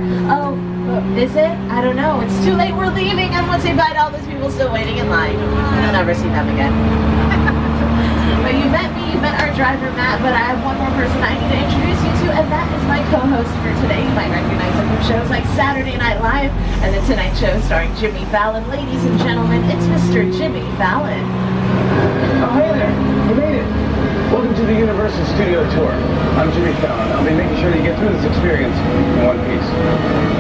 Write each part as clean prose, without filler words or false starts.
Oh, is it? I don't know. It's too late. We're leaving. Everyone say bye to all those people still waiting in line. You'll never see them again. But you met me, you met our driver Matt, but I have one more person I need to introduce you to, and that is my co-host for today. You might recognize him from shows like Saturday Night Live and The Tonight Show starring Jimmy Fallon. Ladies and gentlemen, it's Mr. Jimmy Fallon. Oh, hey there. You made it. Welcome to the Universal Studio Tour. I'm Jimmy Fallon. I'll be making sure that you get through this experience in one piece.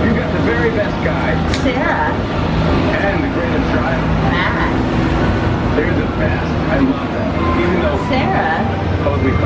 You've got the very best guide. Sarah. And the greatest driver. Matt. They're the best. I love that. Even though Sarah owed me $5.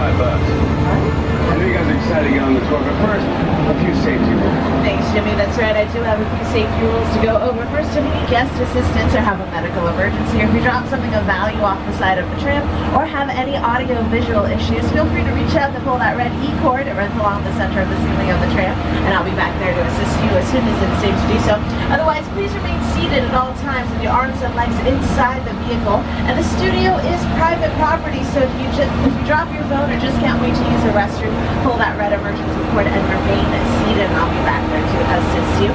I know you guys are excited to get on the tour, but first, a few safety rules. Thanks, Jimmy. That's right. I do have a few safety rules to go over. First, if you need guest assistance or have a medical emergency, or if you drop something of value off the side of the tram, or have any audio-visual issues, feel free to reach out to pull that red E-cord. It runs along the center of the ceiling of the tram, and I'll be back there to assist you as soon as it's safe to do so. Otherwise, please remain seated at all times with your arms and legs inside the vehicle. And the studio is private property, so if you drop your phone or just can't wait to use the restroom, pull that red emergency cord and remain seated, and I'll be back there to assist you.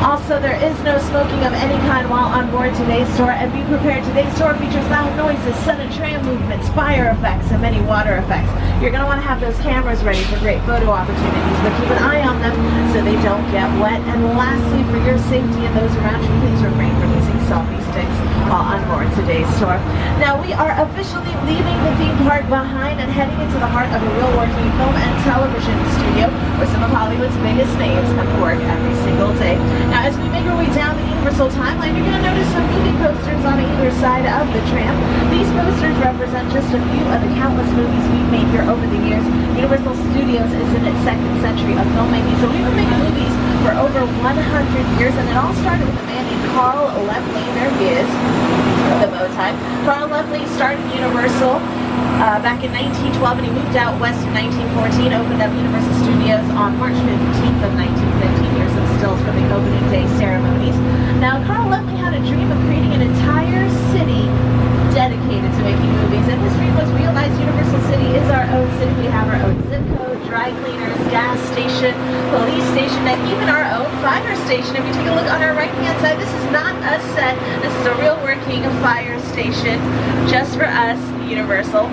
Also, there is no smoking of any kind while on board today's tour, and be prepared, today's tour features loud noises, sudden tram movements, fire effects, and many water effects. You're going to want to have those cameras ready for great photo opportunities, but keep an eye on them so they don't get wet. And lastly, for your safety and those around you, please refrain from using selfie sticks while on board today's tour. Now, we are officially leaving the theme park behind and heading into the heart of a real working film and television studio where some of Hollywood's biggest names come to work every single day. Now, as we make our way down the Universal timeline, you're going to notice some movie posters on either side of the tram. These posters represent just a few of the countless movies we've made here over the years. Universal Studios is in its second century of filmmaking, so we've been making movies for over 100 years, and it all started with a man named Carl Lepling. There he is, the bow tie. Carl Lepling started Universal back in 1912, and he moved out west in 1914, opened up Universal Studios on March 15th of 1915. Here's some stills from the opening day ceremonies. Now, Carl Lepling had a dream of creating an entire city dedicated to making movies, and his dream was realized. Universal City is our own city. We have our own zip code, dry cleaners, gas station, police station, and even our own fire station. If you take a look on our right-hand side, this is not a set. This is a real working fire station just for us, Universal.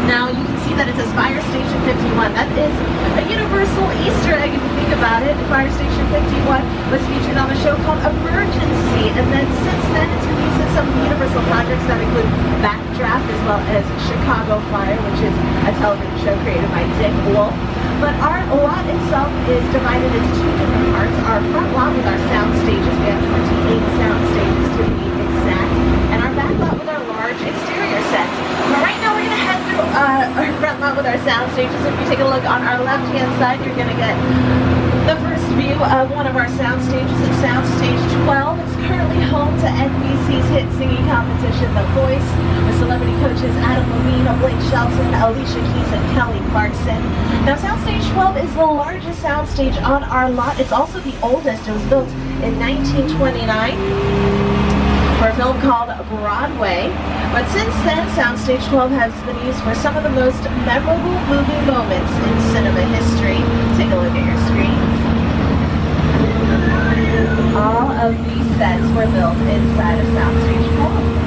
Now, you can see that it says Fire Station 51. That is a Universal Easter egg if you think about it. Fire Station 51 was featured on a show called Emergency, and then since then it's been used in some Universal projects that include Backdraft as well as Chicago Fire, which is a television show created by Dick Wolf. But our lot itself is divided into two different parts. Our front lot with our sound stages, we have 28 sound stages to be exact, and our back lot with our large exterior sets. But right now we're going to head through our front lot with our sound stages. If you take a look on our left-hand side, you're going to get the first view of one of our sound stages. It's Sound Stage 12. It's currently home to NBC's hit singing competition, The Voice, with celebrity coaches Adam Levine, Blake Shelton, Alicia Keys, and Kelly Clarkson. Now, Sound Stage 12 is the largest sound stage on our lot. It's also the oldest. It was built in 1929 for a film called Broadway. But since then, Soundstage 12 has been used for some of the most memorable movie moments in cinema history. Take a look at your screens. All of these sets were built inside of Soundstage 12.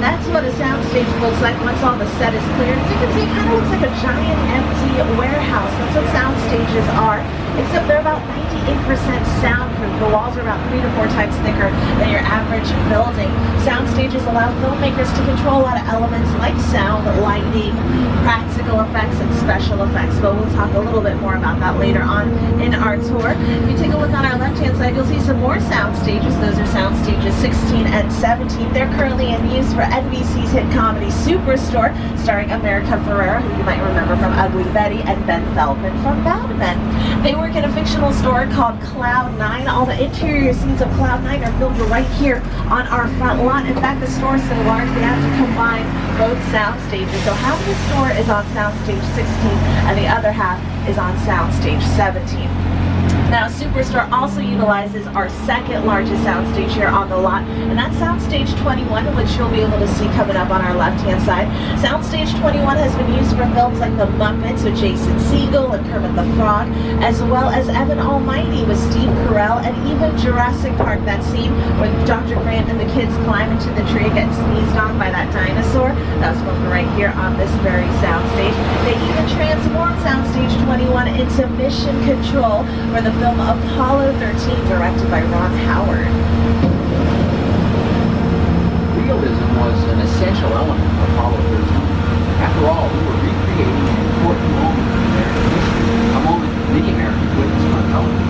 That's what a soundstage looks like once all the set is cleared. As you can see, it kind of looks like a giant empty warehouse. That's what sound stages are, except they're about 98% soundproof. The walls are about 3 to 4 times thicker than your average building. Sound stages allow filmmakers to control a lot of elements like sound, lighting, practical effects, and special effects. But we'll talk a little bit more about that later on in our tour. If you take a look on our left-hand side, you'll see some more sound stages. Those are sound stages 16 and 17. They're currently in use for NBC's hit comedy Superstore, starring America Ferrera, who you might remember from Ugly Betty, and Ben Feldman from Mad Men. They work in a fictional store called Cloud 9. All the interior scenes of Cloud 9 are filmed right here on our front lot. In fact, the store is so large they have to combine both sound stages. So half of the store is on sound stage 16 and the other half is on sound stage 17. Now, Superstore also utilizes our second largest soundstage here on the lot, and that's Soundstage 21, which you'll be able to see coming up on our left-hand side. Soundstage 21 has been used for films like The Muppets with Jason Segel and Kermit the Frog, as well as Evan Almighty with Steve Carell, and even Jurassic Park, that scene where Dr. Grant and the kids climb into the tree and get sneezed on by that dinosaur. That was filmed right here on this very soundstage. They even transformed Soundstage 21 into Mission Control for the film Apollo 13, directed by Ron Howard. Realism was an essential element of Apollo 13. After all, we were recreating an important moment in American history, a moment many Americans witnessed on television.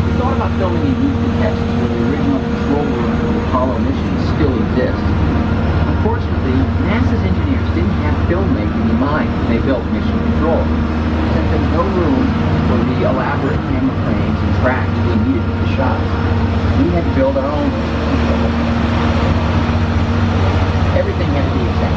We thought about filming in Houston, Texas, where the original control room for the Apollo mission still exists. Unfortunately, NASA's engineers didn't have filmmaking in mind when they built Mission Control, since there was no room for the elaborate camera frames and tracks we needed for the shots. We had to build our own control. Everything had to be exact.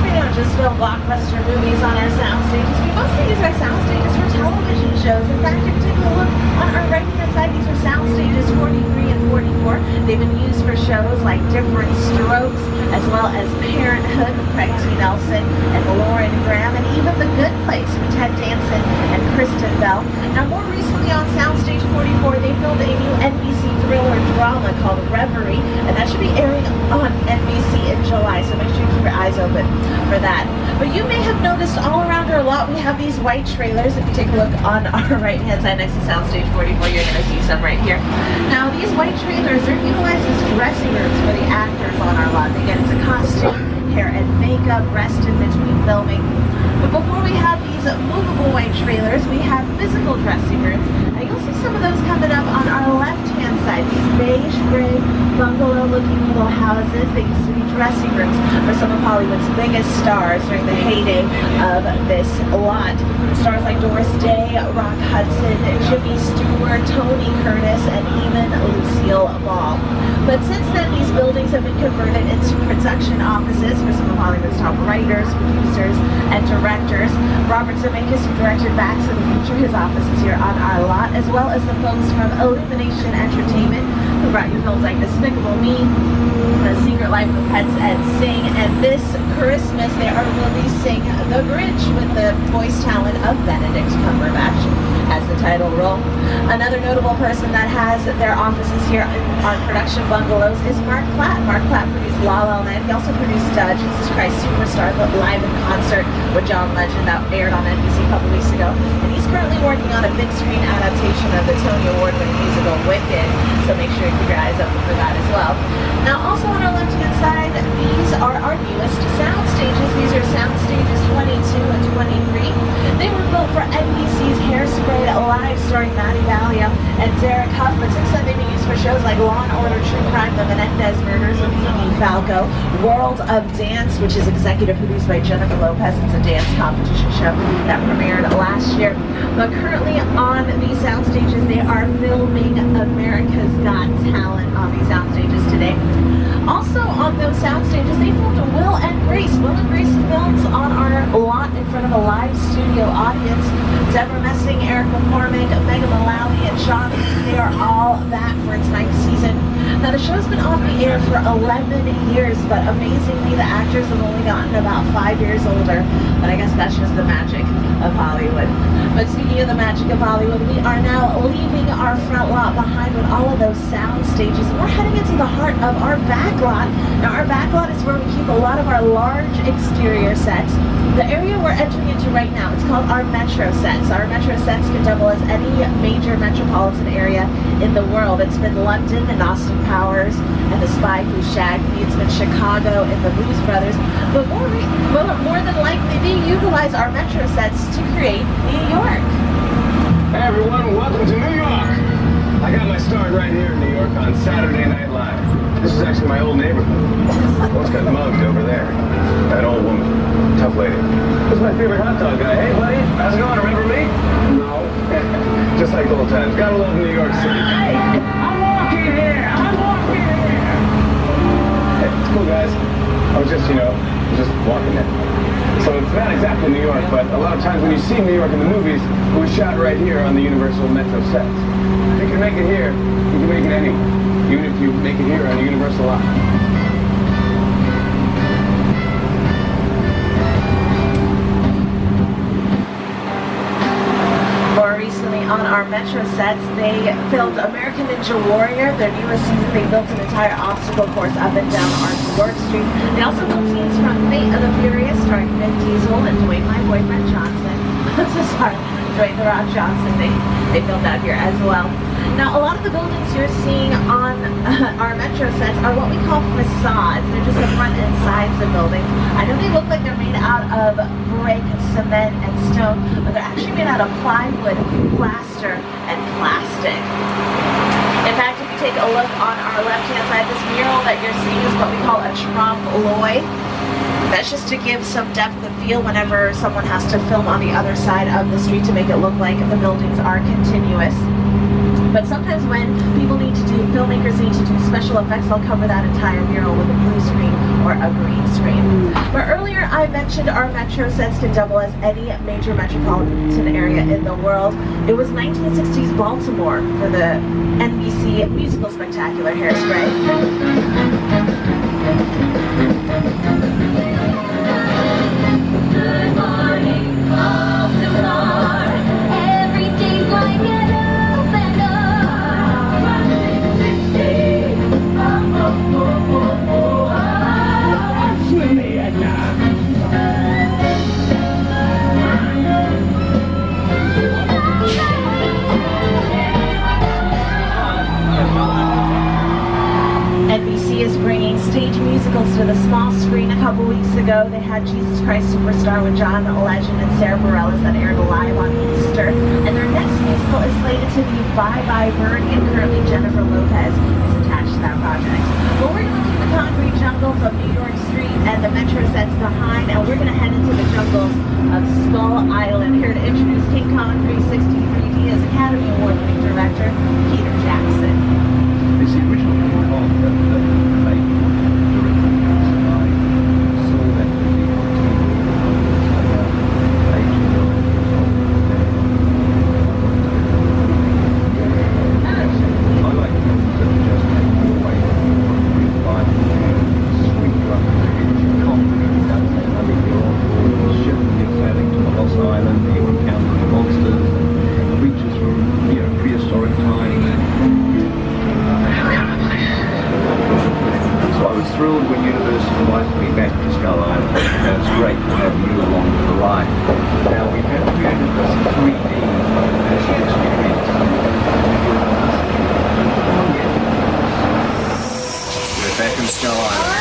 We don't just film blockbuster movies on our sound stages. We mostly use our sound stages for television shows. In fact, if you take a look on our right-hand side, these are sound stages 43 and 44. They've been used for shows like Different Strokes, as well as Parenthood with Craig T. Nelson and Lauren Graham, and even The Good Place with Ted Danson and Kristen Bell. Now, more recently on Soundstage 44, they filmed a new NBC thriller drama called Reverie, and that should be airing on NBC in July, so make sure you keep your eyes open for that. But you may have noticed all around our lot we have these white trailers. If you take a look on our right-hand side next to Soundstage 44, you're going to see some right here. Now, these white trailers are utilized as dressing rooms for the actors on our lot. They get into costume, hair and makeup, rest in between filming. But before we have these movable white trailers, we have physical dressing rooms. And you'll see some of those coming up on our left-hand side. These beige gray bungalow-looking little houses. They used to be dressing rooms for some of Hollywood's biggest stars during the heyday of this lot. Stars like Doris Day, Rock Hudson, Jimmy Stewart, Tony Curtis, and even Lucille Ball. But since then, these buildings have been converted into production offices for some of Hollywood's top writers, producers, and directors. Robert Zemeckis, who directed Back to the Future, his office is here on our lot, as well as the folks from Illumination Entertainment, who brought you films like Despicable Me, The Secret Life of Pets, and Sing. And this Christmas, they are releasing The Grinch with the voice talent of Benedict Cumberbatch as the title role. Another notable person that has their offices here on production bungalows is Mark Platt. Mark Platt produced La La Land. He also produced Jesus Christ Superstar, the live in concert with John Legend that aired on NBC a couple weeks ago. And he's currently working on a big screen adaptation of the Tony Award-winning musical Wicked, so make sure you keep your eyes open for that as well. Now, also on our left-hand side, these are our newest sound stages. These are sound stages 22 and 23. They were built for NBC's Hairspray Live, starring Maddie Valia and Derek Huff, but since then they've been used for shows like Law & Order True Crime, The Menendez Murders with Phoebe Falco, World of Dance, which is executive produced by Jennifer Lopez. It's a dance competition show that premiered last year. But currently on these sound stages, they are filming America's Got Talent on these sound stages today. Also on those sound stages, they filmed Will and Grace. Will and Grace films on our lot in front of a live studio audience. Deborah Messing, Eric McCormick, Megan Mullally, and Sean, they are all back for its 9th season. Now, the show's been off the air for 11 years, but amazingly, the actors have only gotten about 5 years older. But I guess that's just the magic of Hollywood. But speaking of the magic of Hollywood, we are now leaving our front lot behind with all of those sound stages. And we're heading into the heart of our back lot. Now, our back lot is where we keep a lot of our large exterior sets. The area we're entering into right now, it's called our Metro sets. Our Metro sets can double as any major metropolitan area in the world. It's been London and Austin Powers and The Spy Who Shagged Me. It's been Chicago and the Blues Brothers. But more than likely, they utilize our Metro sets to create New York. Hey everyone, welcome to New York. I got my start right here in New York on Saturday Night Live. This is actually my old neighborhood. Almost got mugged over there. That old woman, tough lady. This is my favorite hot dog guy. Hey buddy, how's it going? Remember me? No. Just like old times. Gotta love New York City. Hey, I'm walking here. Hey, it's cool guys. I was just walking in. So it's not exactly New York, but a lot of times when you see New York in the movies, it was shot right here on the Universal Metro sets. If you can make it here, you can make it anywhere. Even if you make it here on a Universal lot. More recently on our Metro sets, they filmed American Ninja Warrior. Their newest season, they built an entire obstacle course up and down our New York Street. They also filmed scenes from Fate of the Furious, starring Vin Diesel and Dwayne My Boyfriend Johnson. Sorry, Dwayne The Rock Johnson. They filmed out here as well. Now, a lot of the buildings you're seeing on our Metro sets are what we call facades. They're just the front and sides of buildings. I know they look like they're made out of brick, cement, and stone, but they're actually made out of plywood, plaster, and plastic. In fact, if you take a look on our left-hand side, this mural that you're seeing is what we call a trompe-l'oeil. That's just to give some depth of feel whenever someone has to film on the other side of the street to make it look like the buildings are continuous. But sometimes when filmmakers need to do special effects, they'll cover that entire mural with a blue screen or a green screen. But earlier I mentioned our Metro sets can double as any major metropolitan area in the world. It was 1960s Baltimore for the NBC musical spectacular Hairspray. Good morning, Baltimore. Every day's like an open door. 360. Swimmy at night. NBC is bringing stage musicals to the small screen. A couple weeks ago, they had Jesus Christ Superstar with John Legend and Sarah Bareilles that aired live on Easter. And their next musical is slated to be Bye Bye Birdie, and currently Jennifer Lopez is attached to that project. But we're going to leave the concrete jungles of New York Street and the Metro sets behind, and we're going to head into the jungles of Skull Island. Here to introduce King Kong 363 as Academy Award-winning director Peter Jackson. This is the original King Kong that they directed. I saw that movie on TV ages ago. I like films that just take you away from real life and sweep you up into the confident. I mean, you're on board the ship, you're sailing to the Lost Island, you're encountering monsters and creatures from prehistoric times. So I was thrilled when Universal invited me back to Skull Island, and it's great to have you along for the ride. Now we have created this 3D as you experience. We're back in Skull Island.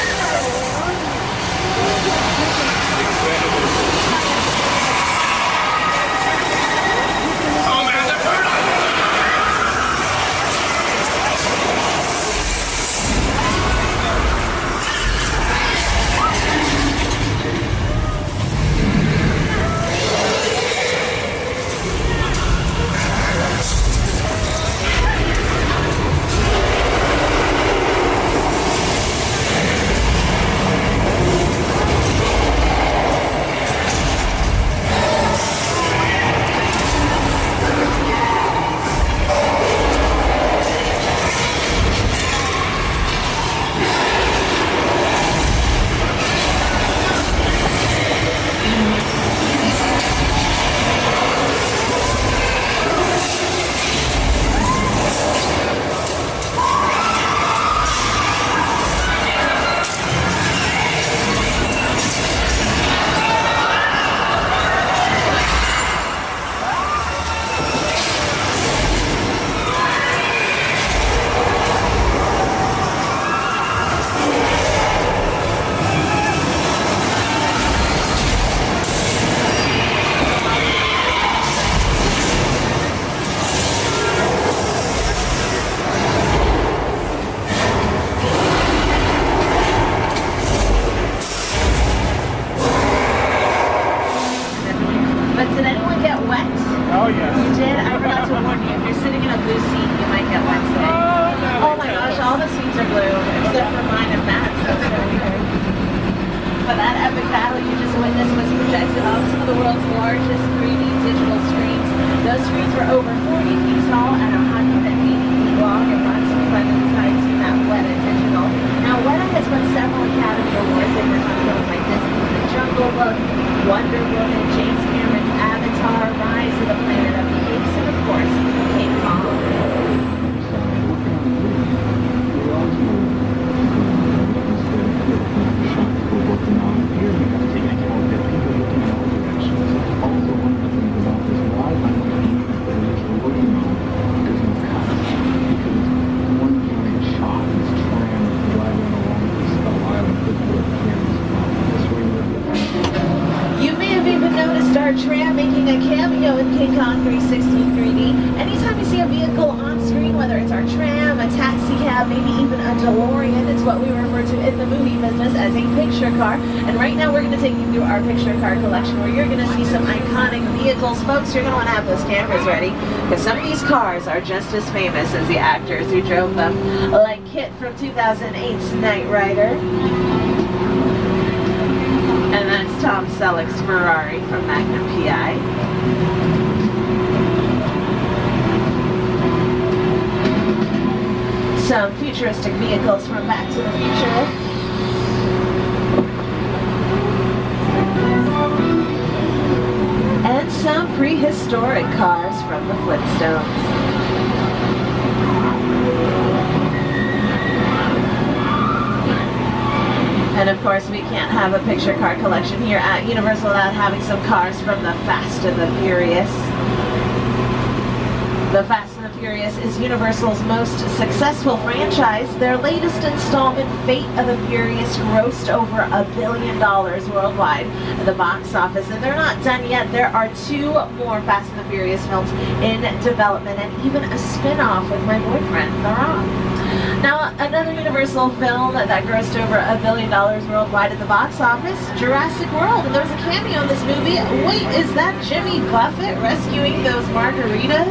But that epic battle you just witnessed was projected on some of the world's largest 3D digital screens. Those screens were over 40 feet tall and 180 feet long and brought to by the design team at Weta Digital. Now, Weta has won several Academy Awards and worked on films like Disney's The Jungle Book, Wonder Woman, James Cameron's Avatar, Rise of the Planet of the Apes, and of course, King Kong. You may have even noticed our Tram making a cameo in King Kong 360 3D. Anytime you see a vehicle on screen, whether it's our Tram, a taxi cab, maybe even a DeLorean, it's what we refer to in the movie business as a picture car. And right now we're going to take you through our picture car collection where you're going to see some iconic vehicles. Folks, you're going to want to have those cameras ready because some of these cars are just as famous as the actors who drove them, like Kit from 2008's Knight Rider. And that's Tom Selleck's Ferrari from Magnum PI. Some futuristic vehicles from Back to the Future. And some prehistoric cars from the Flintstones. And of course, we can't have a picture car collection here at Universal without having some cars from the Fast and the Furious. The Fast and the Furious is Universal's most successful franchise. Their latest installment, Fate of the Furious, grossed over $1 billion worldwide at the box office. And they're not done yet. There are 2 more Fast and the Furious films in development and even a spin-off with my boyfriend, The Rock. Now, another Universal film that grossed over $1 billion worldwide at the box office, Jurassic World. And there was a cameo in this movie. Wait, is that Jimmy Buffett rescuing those margaritas?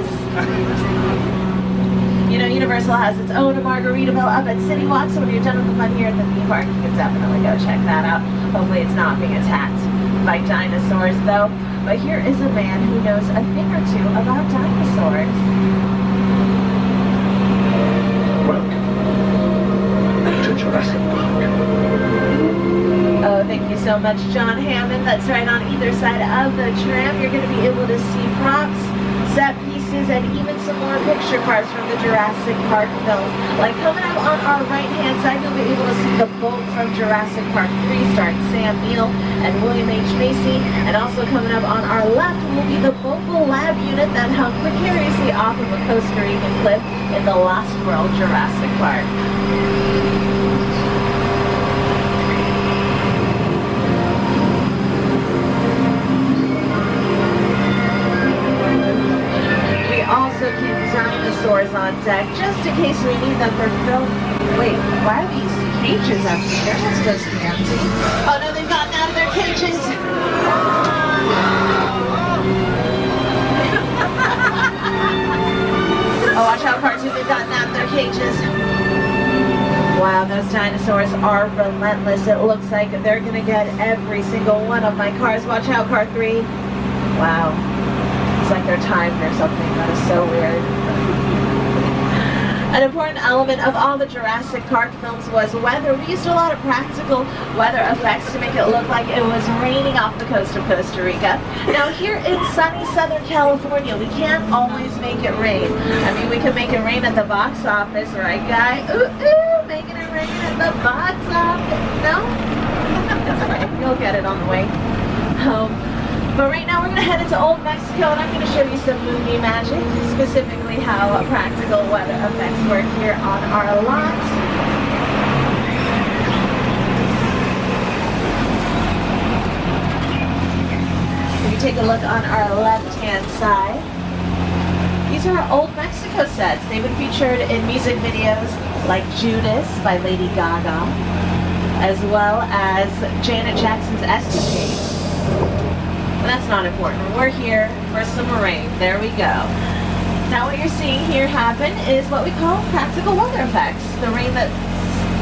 You know, Universal has its own Margaritaville up at City Walk, so when you're done with the fun here at the theme park, you can definitely go check that out. Hopefully it's not being attacked by dinosaurs, though. But here is a man who knows a thing or two about dinosaurs. Jurassic Park. Oh, thank you so much, John Hammond. That's right, on either side of the tram, you're going to be able to see props, set pieces, and even some more picture cars from the Jurassic Park films. Like coming up on our right-hand side, you'll be able to see the boat from Jurassic Park 3 starring Sam Neill and William H. Macy. And also coming up on our left will be the mobile lab unit that hung precariously off of a Costa Rican cliff in the Lost World Jurassic Park. Also keep dinosaurs on deck just in case we need them for film. Wait, why are these cages empty? They're not supposed to be empty. Oh no, they've gotten out of their cages. Oh, watch out, cartoon, they've gotten out of their cages. Wow, those dinosaurs are relentless. It looks like they're gonna get every single one of my cars. Watch out, car 3. Wow. Like they're timed or something. That is so weird. An important element of all the Jurassic Park films was weather. We used a lot of practical weather effects to make it look like it was raining off the coast of Costa Rica. Now here in sunny Southern California, we can't always make it rain. I mean, we could make it rain at the box office, right, guy? Ooh, ooh, making it rain at the box office. No? That's right. You'll get it on the way home. But right now we're going to head into Old Mexico and I'm going to show you some movie magic, specifically how practical weather effects work here on our lot. If you take a look on our left-hand side, these are our Old Mexico sets. They've been featured in music videos like Judas by Lady Gaga, as well as Janet Jackson's Escapade. But that's not important. We're here for some rain. There we go. Now what you're seeing here happen is what we call practical weather effects. The rain that's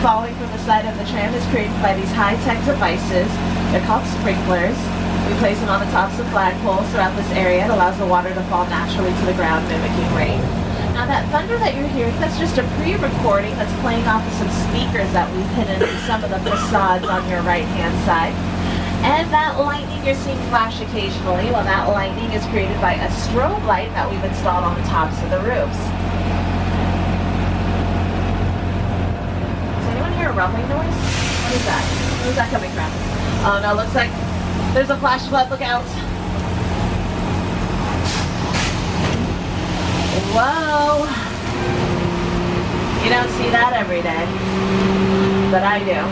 falling from the side of the tram is created by these high-tech devices They're called sprinklers. We place them on the tops of flagpoles throughout this area. It allows the water to fall naturally to the ground, mimicking rain. Now that thunder that you're hearing, that's just a pre-recording that's playing off of some speakers that we've hidden in some of the facades on your right-hand side. And that lightning you're seeing flash occasionally, well, that lightning is created by a strobe light that we've installed on the tops of the roofs. Does anyone hear a rumbling noise? What is that? Where's that coming from? Oh no, looks like there's a flash flood. Look out. Whoa. You don't see that every day, but I do.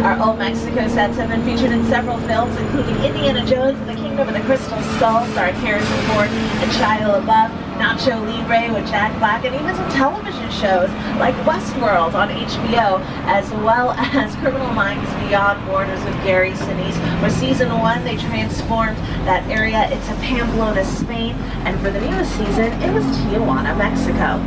Our Old Mexico sets have been featured in several films, including Indiana Jones and the Kingdom of the Crystal Skull, starring Harrison Ford and Shia LaBeouf, Nacho Libre with Jack Black, and even some television shows like Westworld on HBO, as well as Criminal Minds Beyond Borders with Gary Sinise, where season 1 they transformed that area into Pamplona, Spain, and for the newest season it was Tijuana, Mexico.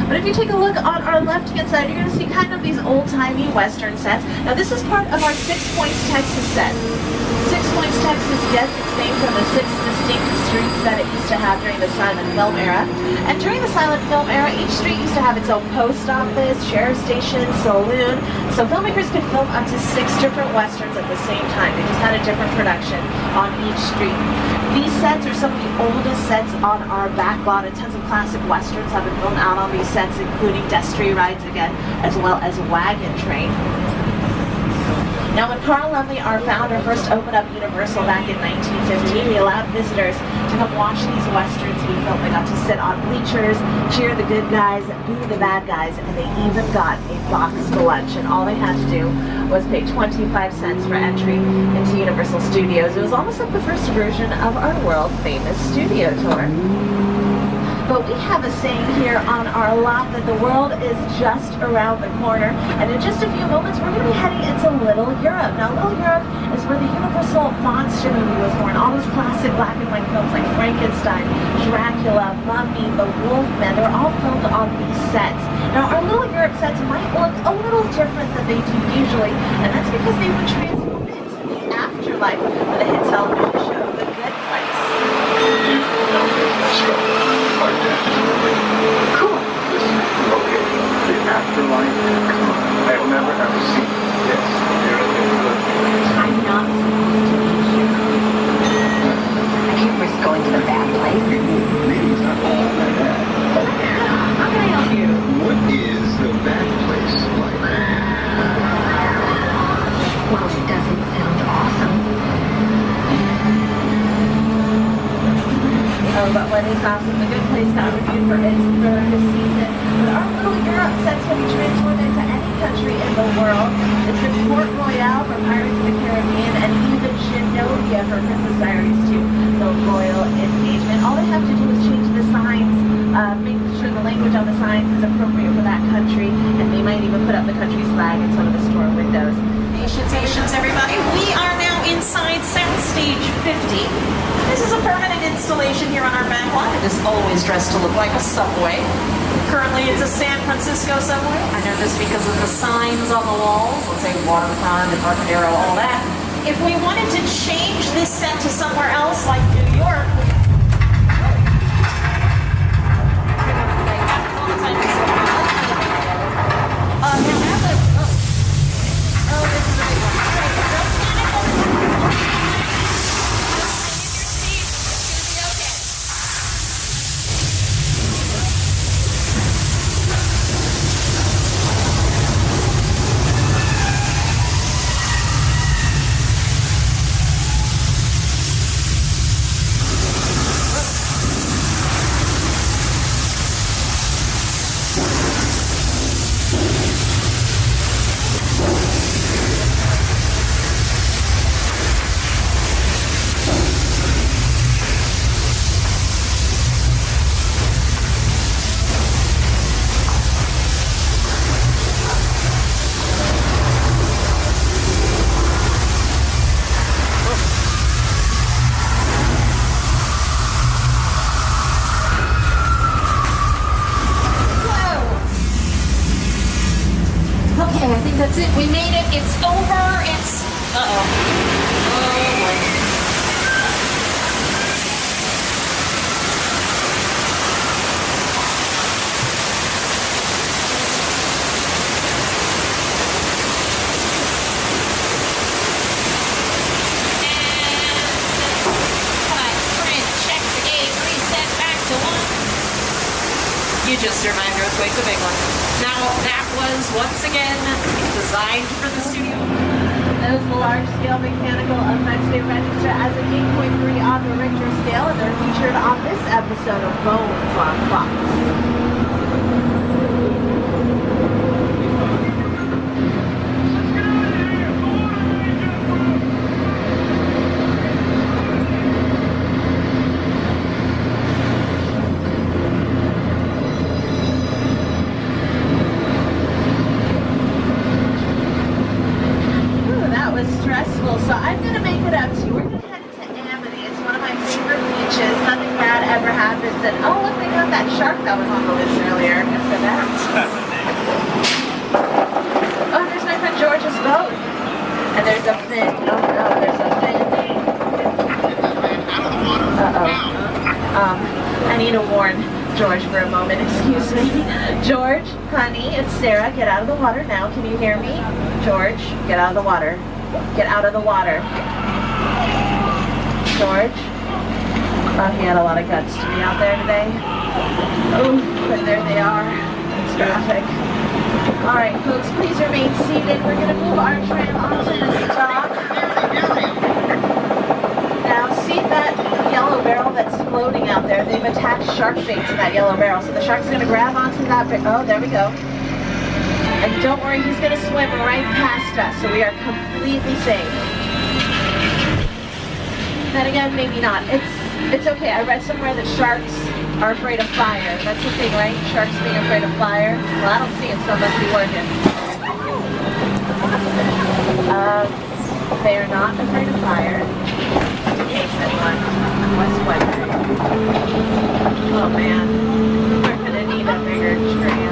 But if you take a look on our left-hand side, you're going to see kind of these old-timey Western sets. Now this is part of our 6 Points, Texas set. 6 Points, Texas gets its name from the 6 distinct streets that it used to have during the silent film era. And during the silent film era, each street used to have its own post office, sheriff's station, saloon. So filmmakers could film up to 6 different Westerns at the same time. They just had a different production on each street. These sets are some of the oldest sets on our back lot, and tons of classic Westerns have been filmed out on these sets, including Destry Rides Again, as well as Wagon Train. Now, when Carl Lumley, our founder, first opened up Universal back in 1915, we allowed visitors to come watch these Westerns we filmed. They got to sit on bleachers, cheer the good guys, boo the bad guys, and they even got a boxed lunch. And all they had to do was pay 25 cents for entry into Universal Studios. It was almost like the first version of our world-famous studio tour. But we have a saying here on our lot that the world is just around the corner. And in just a few moments, we're going to be heading into Little Europe. Now, Little Europe is where the Universal Monster movie was born. All those classic black and white films like Frankenstein, Dracula, Mummy, The Wolfman, they're all filmed on these sets. Now, our Little Europe sets might look a little different than they do usually, and that's because they were transformed into the afterlife of the hit television show, The Good Place. Cool. Okay, the afterlife. I have never ever seen it. Yes, very good. I'm not supposed to meet you. I can't risk going to the bad place. Maybe it's not all that bad. How can I help you? What is the bad place like? Well, it doesn't sound awesome. Oh, but what is awesome, The Good Place got reviewed for its third season. But our Little Europe sets can be transformed into any country in the world. It's been Port Royale for Pirates of the Caribbean, and even Genovia for Princess Diaries 2, The Royal Engagement. All they have to do is change the signs, make sure the language on the signs is appropriate for that country, and they might even put up the country's flag in some of the store windows. Salutations, everybody. We are now inside Soundstage 50. This is a permanent installation here on our back lot. It is always dressed to look like a subway. Currently, it's a San Francisco subway. I know this because of the signs on the walls. Let's say Waterfront, Embarcadero, all that. If we wanted to change this set to somewhere else, like New York, just survived earthquakes of England. Now, that was once again designed for the studio. Those large-scale mechanical effects, they register as an 8.3 on the Richter scale, and they're featured on this episode of Bones on Fox. Stressful, so I'm going to make it up to you. We're going to head to Amity. It's one of my favorite beaches. Nothing bad ever happens. And oh, look, they got that shark that was on the list earlier. Good for that. Oh, there's my friend George's boat. And there's a fin. Oh no, there's a fin. I need to warn George for a moment. Excuse me. George, honey, it's Sarah. Get out of the water now. Can you hear me? George, get out of the water. Get out of the water. George? Oh, he had a lot of guts to be out there today. Oh, but there they are. It's traffic. Alright, folks, please remain seated. We're going to move our tram onto the dock. Now, see that yellow barrel that's floating out there? They've attached shark bait to that yellow barrel. So the shark's going to grab onto that bait. Oh, there we go. And don't worry, he's going to swim right past us, so we are completely safe. Then again, maybe not. It's okay. I read somewhere that sharks are afraid of fire. That's the thing, right? Sharks being afraid of fire. Well, I don't see it, so it must be working. They are not afraid of fire. Okay, said one. What's weather? Oh man, we're gonna need a bigger tram.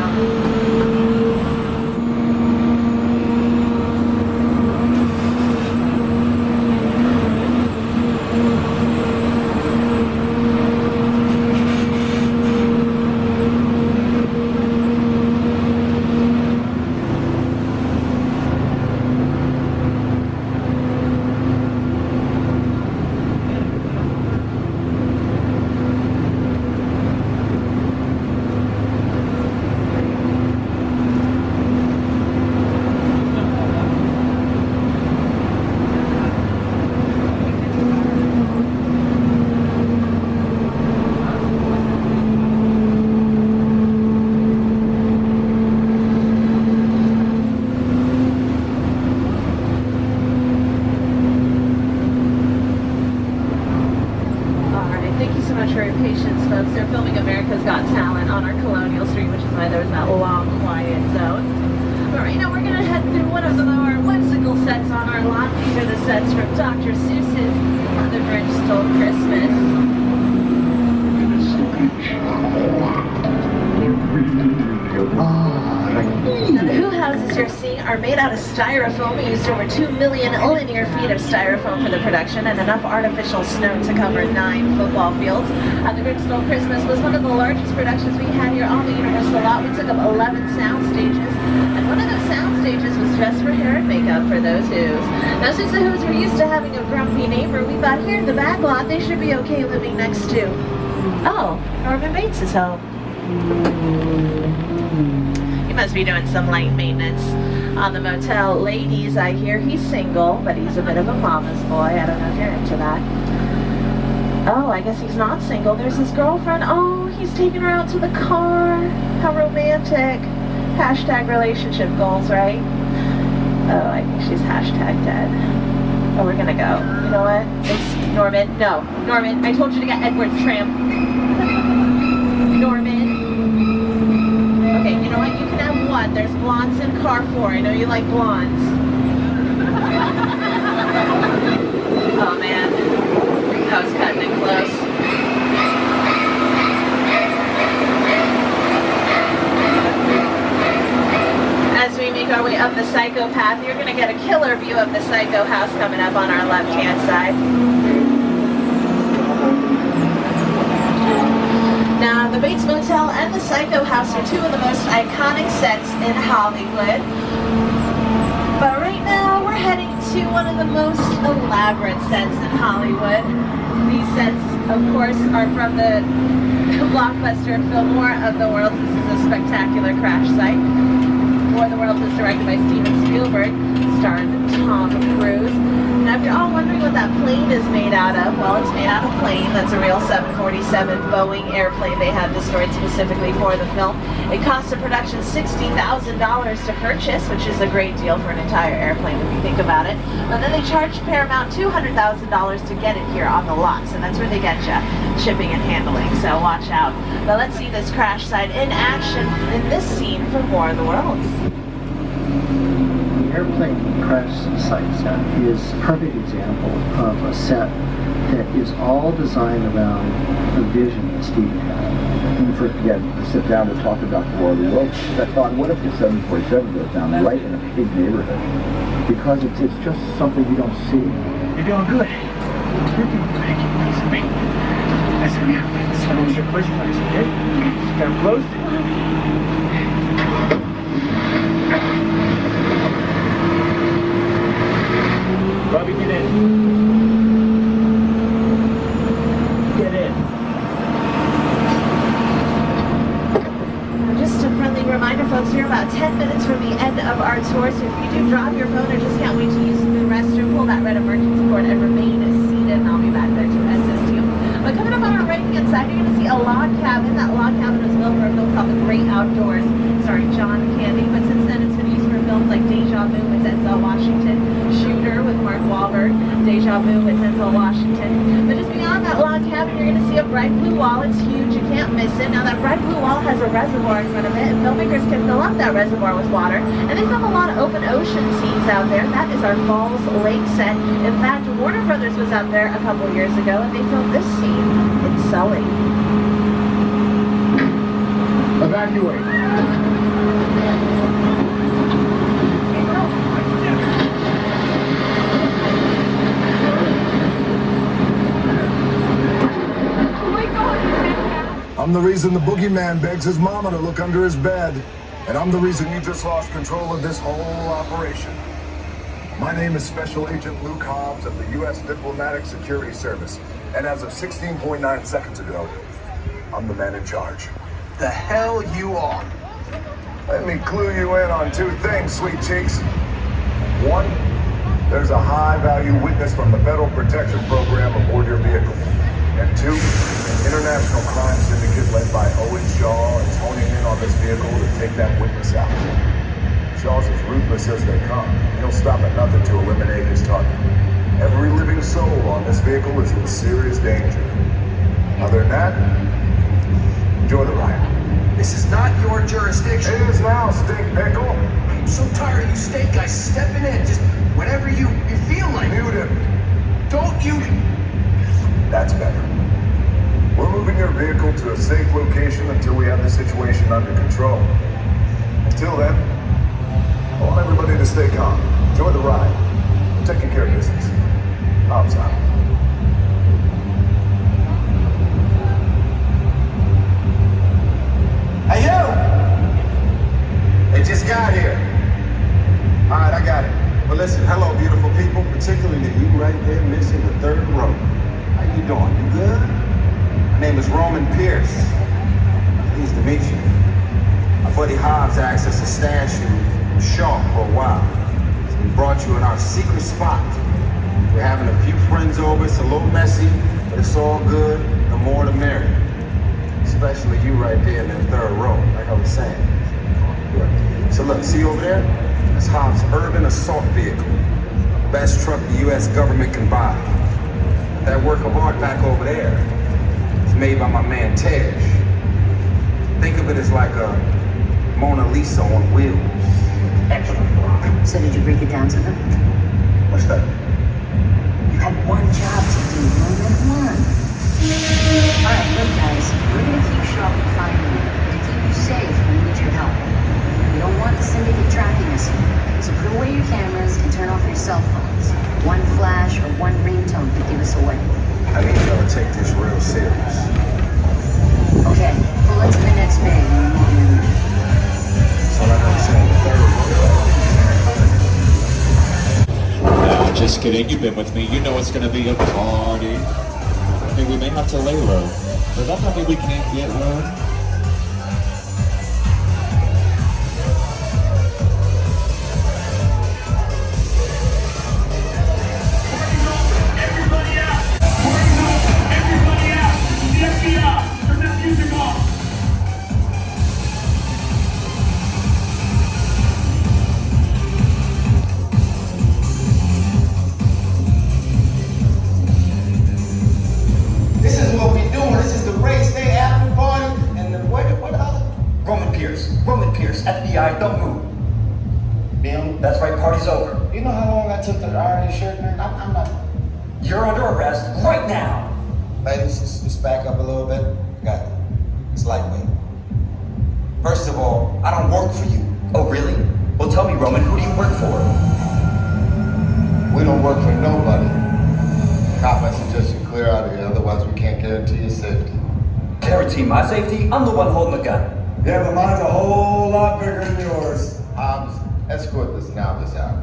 Styrofoam. We used over 2 million linear feet of styrofoam for the production and enough artificial snow to cover 9 football fields. The Grinch Stole Christmas was one of the largest productions we had here on the Universal lot. We took up 11 sound stages, and one of those sound stages was just for hair and makeup for those Who's. Now, since the Who's were used to having a grumpy neighbor, we thought here in the back lot they should be okay living next to. Oh, Norman Bates' home. He must be doing some light maintenance on the motel. Ladies, I hear he's single, but he's a bit of a mama's boy. I don't know if you're into that. Oh, I guess he's not single. There's his girlfriend. Oh, he's taking her out to the car. How romantic. Hashtag relationship goals, right? Oh, I think she's hashtag dead. Oh, we're gonna go. You know what? It's Norman. No, Norman, I told you to get Edward's tram. Norman. Okay, you know what? You can have one. There's blondes in car 4. I know you like blondes. Oh man, that was cutting it close. As we make our way up the Psycho path, you're going to get a killer view of the Psycho house coming up on our left-hand side. Now, the Bates Motel and the Psycho House are 2 of the most iconic sets in Hollywood. But right now, we're heading to one of the most elaborate sets in Hollywood. These sets, of course, are from the blockbuster film War of the Worlds. This is a spectacular crash site. War of the Worlds was directed by Steven Spielberg, starred Tom Cruise. Now, if you're all wondering what that plane is made out of, well, it's made out of plane. That's a real 747 Boeing airplane they had destroyed specifically for the film. It cost the production $60,000 to purchase, which is a great deal for an entire airplane if you think about it. But then they charged Paramount $200,000 to get it here on the lot, so that's where they get you, shipping and handling, so watch out. But let's see this crash site in action in this scene from War of the Worlds. The airplane crash site set is a perfect example of a set that is all designed around the vision that Steven had. When we first began to sit down to talk about the War of the Worlds, I thought, what if the 747 goes down right in a big neighborhood? Because it's just something you don't see. You're doing good. You're doing good. Listen to me. Listen to me. I don't want your push marks, okay? Just got close. Bobby, get in. Get in. Just a friendly reminder, folks, we're about 10 minutes from the end of our tour, so if you do drop your phone or just can't wait to use the restroom, pull that red emergency cord and remain seated, and I'll be back there to assist you. But coming up on our right-hand side, you're going to see a log cabin. That log cabin was built for a film called The Great Outdoors, starring John Candy, but since then it's been used for films like Deja Vu with Denzel Washington, Shooter with Mark Wahlberg, Deja Vu with Denzel Washington. But just beyond that log cabin, you're going to see a bright blue wall. It's huge. You can't miss it. Now, that bright blue wall has a reservoir in front of it, and filmmakers can fill up that reservoir with water. And they film a lot of open ocean scenes out there. That is our Falls Lake set. In fact, Warner Brothers was out there a couple years ago, and they filmed this scene in Sully. Evacuate. I'm the reason the boogeyman begs his mama to look under his bed. And I'm the reason you just lost control of this whole operation. My name is Special Agent Luke Hobbs of the U.S. Diplomatic Security Service. And as of 16.9 seconds ago, I'm the man in charge. The hell you are. Let me clue you in on two things, sweet cheeks. One, there's a high-value witness from the Federal Protection Program aboard your vehicle. And two, an international crime syndicate led by Owen Shaw is honing in on this vehicle to take that witness out. Shaw's as ruthless as they come. He'll stop at nothing to eliminate his target. Every living soul on this vehicle is in serious danger. Other than that, enjoy the ride. This is not your jurisdiction. It is now, stink pickle. I'm so tired of you state guys stepping in just whenever you feel like. Mute him. Don't you... That's better. We're moving your vehicle to a safe location until we have the situation under control. Until then, I want everybody to stay calm. Enjoy the ride. I'm taking care of business. Hobbs out. Hey, you! They just got here. All right, I got it. Well, listen, hello, beautiful people, particularly you right there missing the third row. How you doing? You good? My name is Roman Pierce. Pleased to meet you. My buddy Hobbs asked us to stash you from Shaw for a while. So we brought you in our secret spot. We're having a few friends over. It's a little messy, but it's all good. The more the merrier. Especially you right there in that third row, like I was saying. Good. So look, see over there? That's Hobbs' urban assault vehicle. Best truck the U.S. government can buy. That work of art back over there is made by my man Tej. Think of it as like a Mona Lisa on wheels. Extra. So did you break it down to them? What's that? You had one job to do, Roman, one. Alright, look guys, we're gonna keep Shaw confined to keep you safe, we need your help. We don't want the syndicate tracking us, so put away your cameras and turn off your cell phones. One flash or one ringtone could give us away. I need y'all to take this real serious. Okay, pull into the next bay and we'll move you in. So like I was saying, the third row. Just Just kidding, you've been with me. You know it's gonna be a party. I mean, we may have to lay low, but that doesn't mean we can't get low. This is what we doing. This is the race day after party, and the what other? Roman Pierce, FBI, don't move. Bill, That's right, party's over. you know how long I took to iron this shirt, man? I'm not. You're under arrest right now. Ladies, just back up a little bit. Got it. It's lightweight. First of all, I don't work for you. Oh, really? Well, tell me, Roman, who do you work for? We don't work for nobody. Cop, I suggest you clear out of here, otherwise we can't guarantee your safety. Guarantee my safety? I'm the one holding the gun. Yeah, but mine's a whole lot bigger than yours. Escort this now, this out.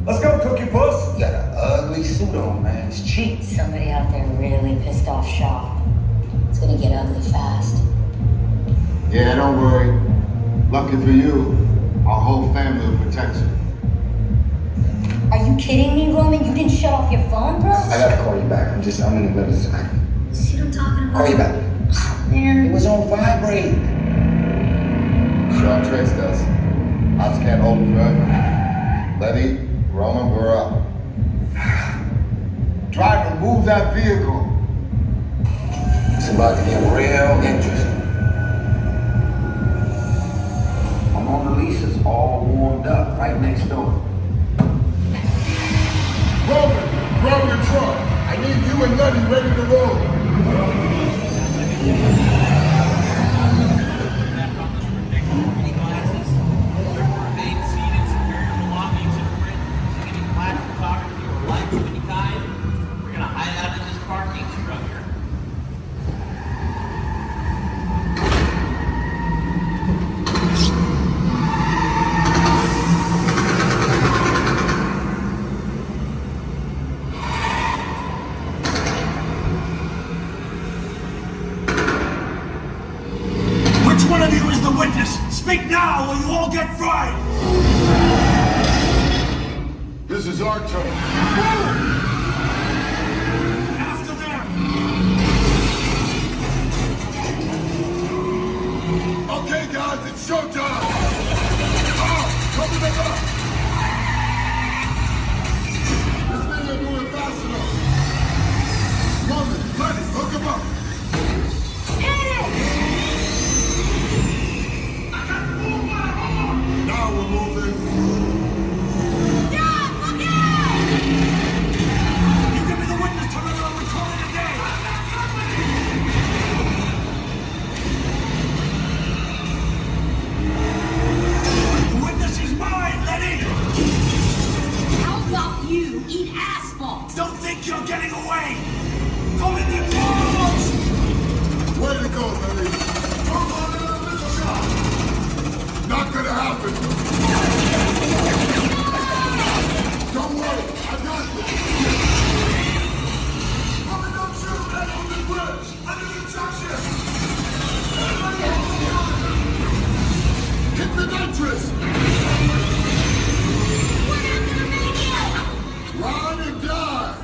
Let's go, Cookie Puss. You got an ugly suit on, man. It's cheap. Somebody out there really pissed off Shaw. It's gonna get ugly fast. Yeah, don't worry. Lucky for you, our whole family will protect you. Are you kidding me, Roman? You didn't shut off your phone, bro? I gotta call you back. I'm in the middle of something. See what I'm talking about? Call you back. Man. It was on vibrate. Shaw traced us. Ops can't hold him forever. Letty, Roman, we're up. Driver, move that vehicle. It's about to get real interesting. I'm on the leases all warmed up right next door. Roman, grab your truck. I need you and Letty ready to roll. Which one of you is the witness? Speak now or you all get fried! This is our turn. After them! Okay, guys, it's showtime. Cover them up. This thing ain't moving fast enough. Roman, Letty, hook him up. Now we're moving. Dad, look out! You give me the witness tonight or we're calling it a day! The witness is mine, Letty! How about you eat asphalt? Don't think you're getting away! Come in the close! Way to go, Letty. Come on in a little shot. Not gonna happen. Don't worry, I got this. Roman, don't shoot. Head on the bridge. Under construction. Everybody hit the nitrous. We're not gonna make it! Ride and die.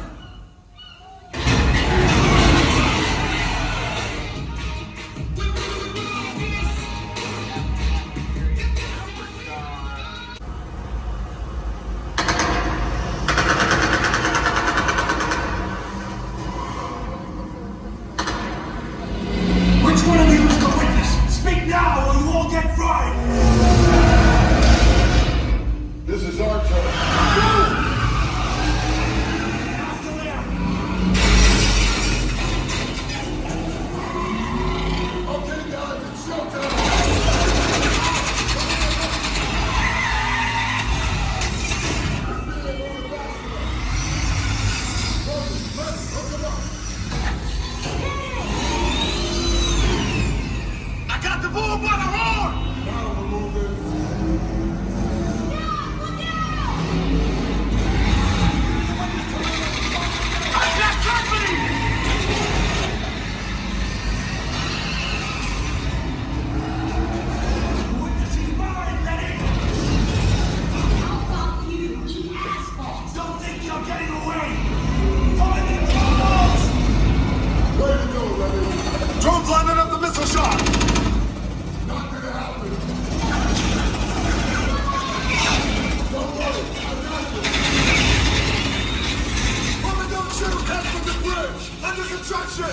the construction!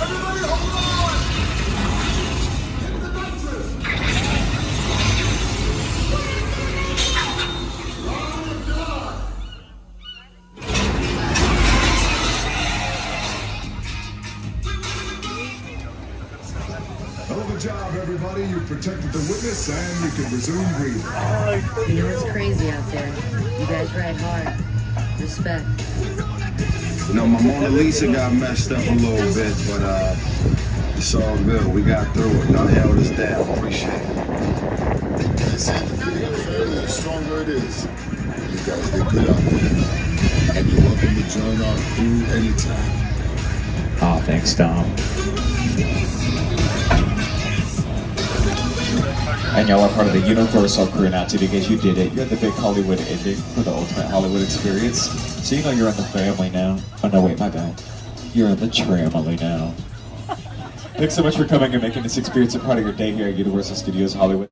Everybody hold on! Into the nitrous! Hell of a job, everybody. You protected the witness and you can resume breathing. You know, it's crazy out there. You guys ride hard. Respect. You know, my Mona Lisa got messed up a little bit, but it's all good. We got through it. Y'all held us down. Appreciate it. The stronger it is. You guys did good out there. And you're welcome to join our crew anytime. Aw, thanks, Dom. And y'all are part of the Universal crew now too, because you did it. You're the big Hollywood ending for the Ultimate Hollywood Experience. So you know you're in the family now. Oh no, wait, my bad. You're in the Tramily now. Thanks so much for coming and making this experience a part of your day here at Universal Studios Hollywood.